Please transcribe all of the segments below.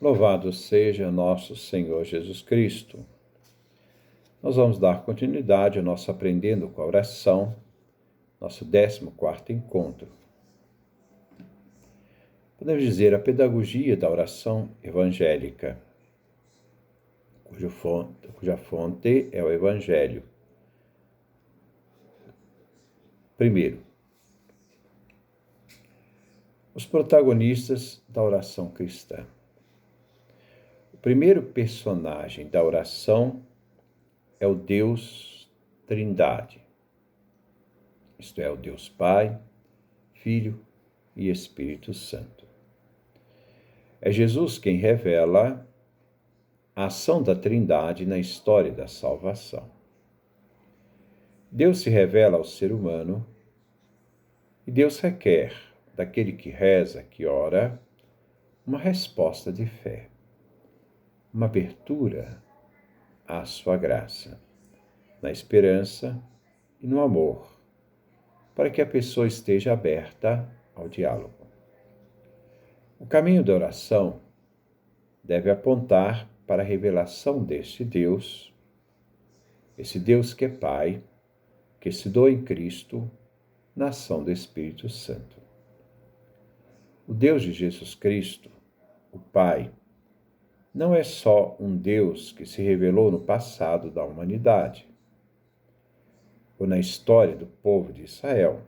Louvado seja nosso Senhor Jesus Cristo. Nós vamos dar continuidade ao nosso Aprendendo com a Oração, nosso 14º encontro. Podemos dizer a pedagogia da oração evangélica, cuja fonte é o Evangelho. Primeiro, os protagonistas da oração cristã. O primeiro personagem da oração é o Deus Trindade, isto é, o Deus Pai, Filho e Espírito Santo. É Jesus quem revela a ação da Trindade na história da salvação. Deus se revela ao ser humano e Deus requer daquele que reza, que ora, uma resposta de fé, uma abertura à sua graça, na esperança e no amor, para que a pessoa esteja aberta ao diálogo. O caminho da oração deve apontar para a revelação deste Deus, esse Deus que é Pai, que se doa em Cristo, na ação do Espírito Santo. O Deus de Jesus Cristo, o Pai, não é só um Deus que se revelou no passado da humanidade, ou na história do povo de Israel,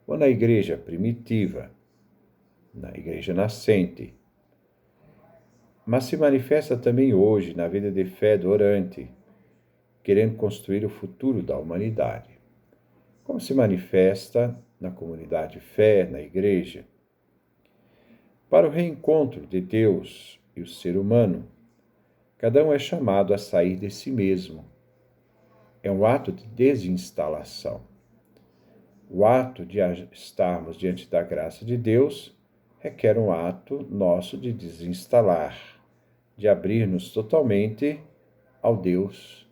ou na igreja primitiva, na igreja nascente, mas se manifesta também hoje na vida de fé do orante, querendo construir o futuro da humanidade, como se manifesta na comunidade de fé, na igreja. Para o reencontro de Deus e o ser humano, cada um é chamado a sair de si mesmo. É um ato de desinstalação. O ato de estarmos diante da graça de Deus requer um ato nosso de desinstalar, de abrir-nos totalmente ao Deus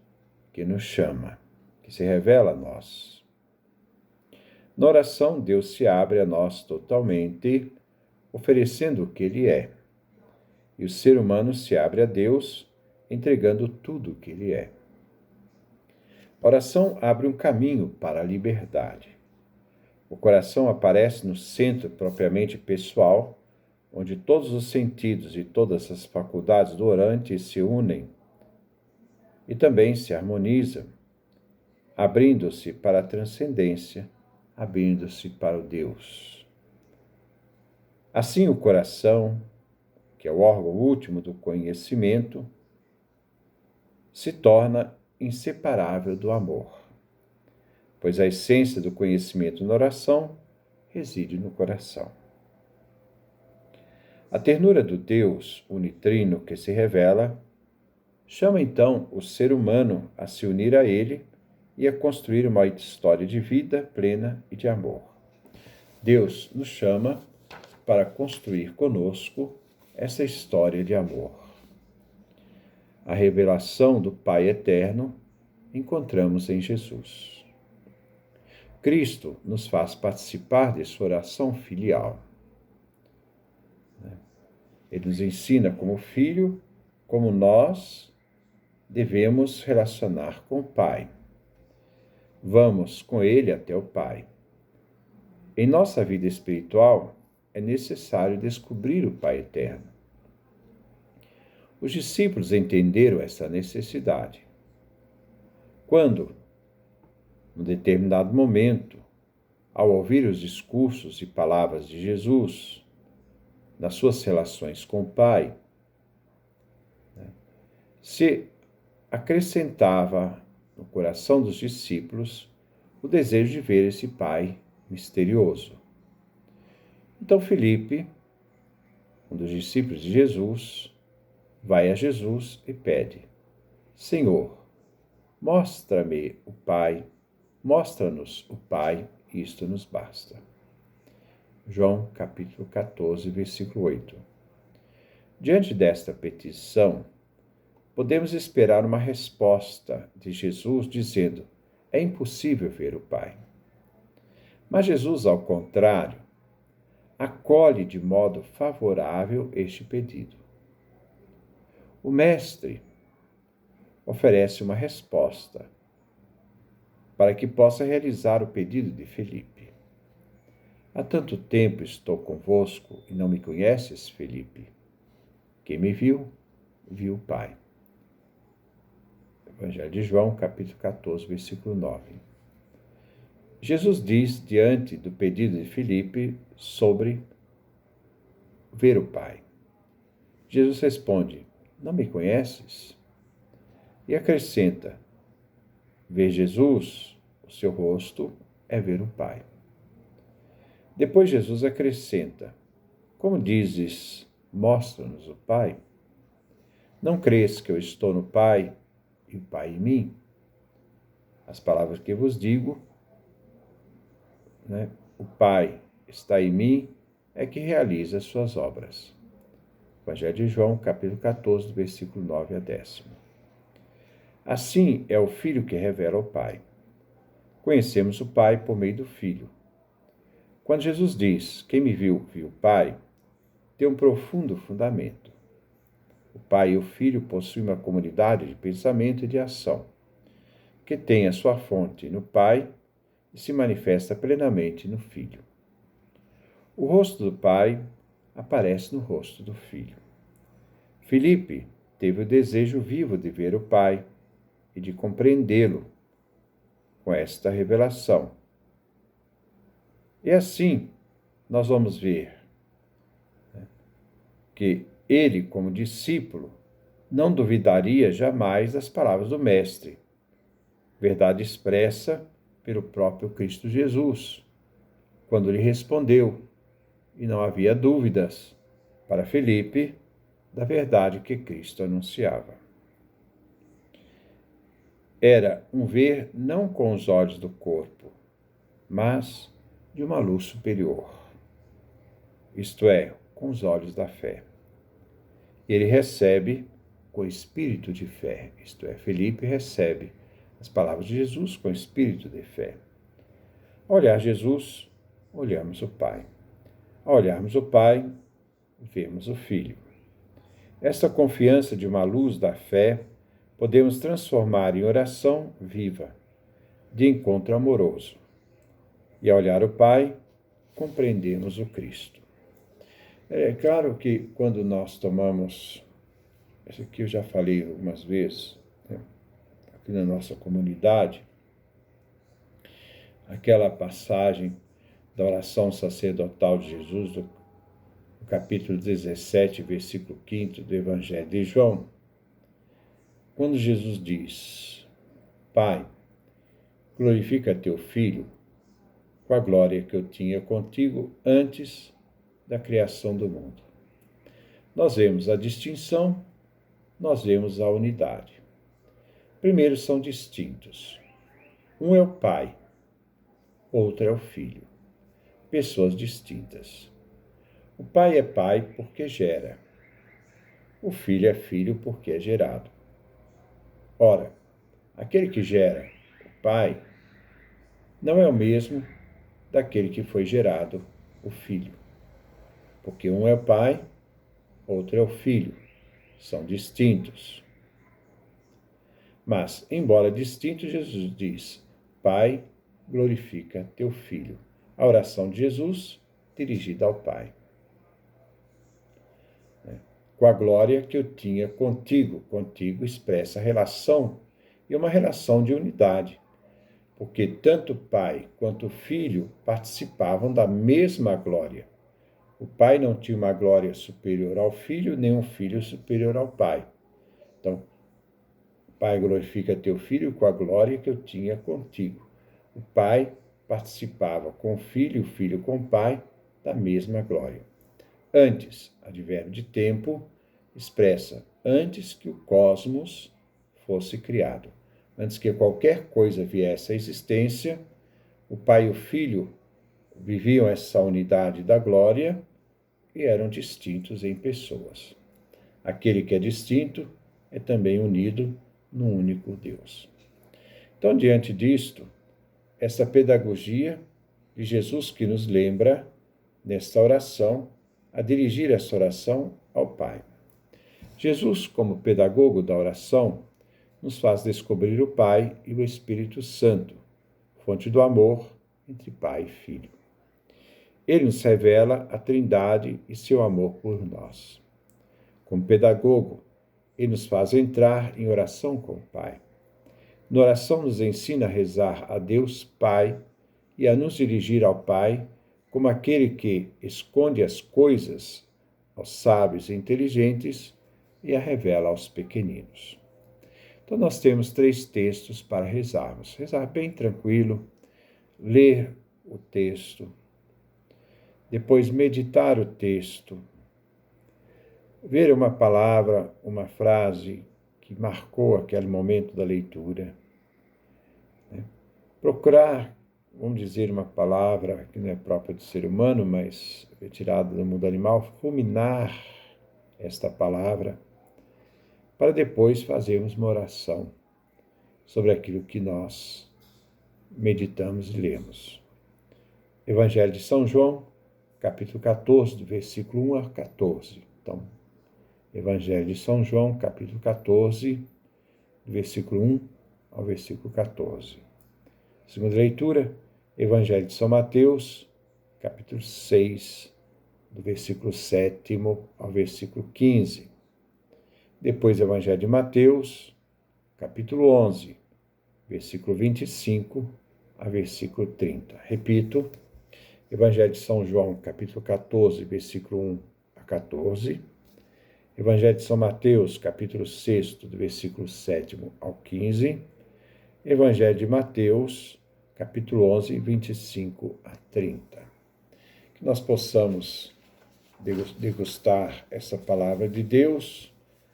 que nos chama, que se revela a nós. Na oração, Deus se abre a nós totalmente, oferecendo o que Ele é. E o ser humano se abre a Deus, entregando tudo o que Ele é. A oração abre um caminho para a liberdade. O coração aparece no centro propriamente pessoal, onde todos os sentidos e todas as faculdades do orante se unem e também se harmonizam, abrindo-se para a transcendência, abrindo-se para o Deus. Assim, o coração, que é o órgão último do conhecimento, se torna inseparável do amor, pois a essência do conhecimento na oração reside no coração. A ternura do Deus unitrino que se revela chama então o ser humano a se unir a Ele e a construir uma história de vida plena e de amor. Deus nos chama para construir conosco essa história de amor. A revelação do Pai Eterno encontramos em Jesus. Cristo nos faz participar de sua oração filial. Ele nos ensina como filho, como nós devemos relacionar com o Pai. Vamos com Ele até o Pai. Em nossa vida espiritual, é necessário descobrir o Pai Eterno. Os discípulos entenderam essa necessidade. Quando, num determinado momento, ao ouvir os discursos e palavras de Jesus, nas suas relações com o Pai, se acrescentava no coração dos discípulos o desejo de ver esse Pai misterioso. Então Filipe, um dos discípulos de Jesus, vai a Jesus e pede: Senhor, mostra-me o Pai, mostra-nos o Pai, isto nos basta. João capítulo 14, versículo 8. Diante desta petição, podemos esperar uma resposta de Jesus dizendo: é impossível ver o Pai. Mas Jesus, ao contrário, acolhe de modo favorável este pedido. O Mestre oferece uma resposta para que possa realizar o pedido de Felipe. Há tanto tempo estou convosco e não me conheces, Felipe. Quem me viu, viu o Pai. Evangelho de João, capítulo 14, versículo 9. Jesus diz, diante do pedido de Felipe, sobre ver o Pai. Jesus responde, não me conheces? E acrescenta, ver Jesus, o seu rosto, é ver o Pai. Depois Jesus acrescenta, como dizes, mostra-nos o Pai? Não crês que eu estou no Pai e o Pai em mim? As palavras que vos digo, o Pai está em mim, é que realiza as suas obras. Evangelho de João, capítulo 14, versículo 9 a 10. Assim é o Filho que revela o Pai. Conhecemos o Pai por meio do Filho. Quando Jesus diz, quem me viu, viu o Pai, tem um profundo fundamento. O Pai e o Filho possuem uma comunidade de pensamento e de ação, que tem a sua fonte no Pai e se manifesta plenamente no Filho. O rosto do Pai aparece no rosto do Filho. Felipe teve o desejo vivo de ver o Pai e de compreendê-lo com esta revelação. E assim, nós vamos ver que ele, como discípulo, não duvidaria jamais das palavras do Mestre, verdade expressa pelo próprio Cristo Jesus, quando lhe respondeu, e não havia dúvidas para Felipe da verdade que Cristo anunciava. Era um ver não com os olhos do corpo, mas de uma luz superior, isto é, com os olhos da fé. Ele recebe com espírito de fé, isto é, Felipe recebe as palavras de Jesus com espírito de fé. Ao olhar Jesus, olhamos o Pai. Ao olharmos o Pai, vemos o Filho. Esta confiança de uma luz da fé podemos transformar em oração viva, de encontro amoroso. E ao olhar o Pai, compreendemos o Cristo. É claro que quando nós tomamos, isso aqui eu já falei algumas vezes, aqui na nossa comunidade, aquela passagem da oração sacerdotal de Jesus, do capítulo 17, versículo 5 do Evangelho de João, quando Jesus diz, Pai, glorifica teu Filho com a glória que eu tinha contigo antes da criação do mundo. Nós vemos a distinção, nós vemos a unidade. Primeiro são distintos. Um é o Pai, outro é o Filho. Pessoas distintas. O Pai é Pai porque gera. O Filho é Filho porque é gerado. Ora, aquele que gera, o Pai, não é o mesmo daquele que foi gerado, o Filho. Porque um é o Pai, outro é o Filho. São distintos. Mas, embora distintos, Jesus diz, Pai, glorifica teu Filho. A oração de Jesus dirigida ao Pai. Com a glória que eu tinha contigo. Contigo expressa a relação e uma relação de unidade, porque tanto o Pai quanto o Filho participavam da mesma glória. O Pai não tinha uma glória superior ao Filho, nem um Filho superior ao Pai. Então, Pai, glorifica teu Filho com a glória que eu tinha contigo. O Pai participava com o Filho com o Pai, da mesma glória. Antes, advérbio de tempo, expressa antes que o cosmos fosse criado. Antes que qualquer coisa viesse à existência, o Pai e o Filho viviam essa unidade da glória e eram distintos em pessoas. Aquele que é distinto é também unido num único Deus. Então, diante disto, essa pedagogia de Jesus que nos lembra, nesta oração, a dirigir essa oração ao Pai. Jesus, como pedagogo da oração, nos faz descobrir o Pai e o Espírito Santo, fonte do amor entre Pai e Filho. Ele nos revela a Trindade e seu amor por nós. Como pedagogo, ele nos faz entrar em oração com o Pai. Na oração nos ensina a rezar a Deus Pai e a nos dirigir ao Pai como aquele que esconde as coisas aos sábios e inteligentes e a revela aos pequeninos. Então nós temos 3 textos para rezarmos. Rezar bem tranquilo, ler o texto, depois meditar o texto, ver uma palavra, uma frase que marcou aquele momento da leitura, procurar, vamos dizer uma palavra que não é própria do ser humano, mas retirada do mundo animal, ruminar esta palavra, para depois fazermos uma oração sobre aquilo que nós meditamos e lemos. Evangelho de São João, capítulo 14, do versículo 1 a 14. Então, Evangelho de São João, capítulo 14, do versículo 1 ao versículo 14. Segunda leitura, Evangelho de São Mateus, capítulo 6, do versículo 7 ao versículo 15. Depois, Evangelho de Mateus, capítulo 11, versículo 25 a versículo 30. Repito, Evangelho de São João, capítulo 14, versículo 1 a 14. Evangelho de São Mateus, capítulo 6, do versículo 7 ao 15. Evangelho de Mateus, capítulo 11, 25 a 30. Que nós possamos degustar essa palavra de Deus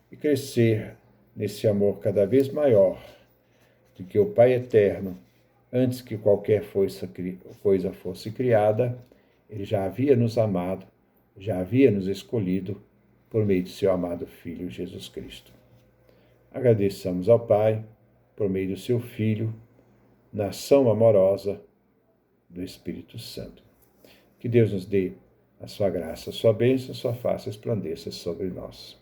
e crescer nesse amor cada vez maior de que o Pai Eterno, antes que qualquer coisa fosse criada, ele já havia nos amado, já havia nos escolhido por meio de seu amado Filho Jesus Cristo. Agradeçamos ao Pai, por meio do seu Filho, na ação amorosa do Espírito Santo. Que Deus nos dê a sua graça, a sua bênção, a sua face resplandeça sobre nós.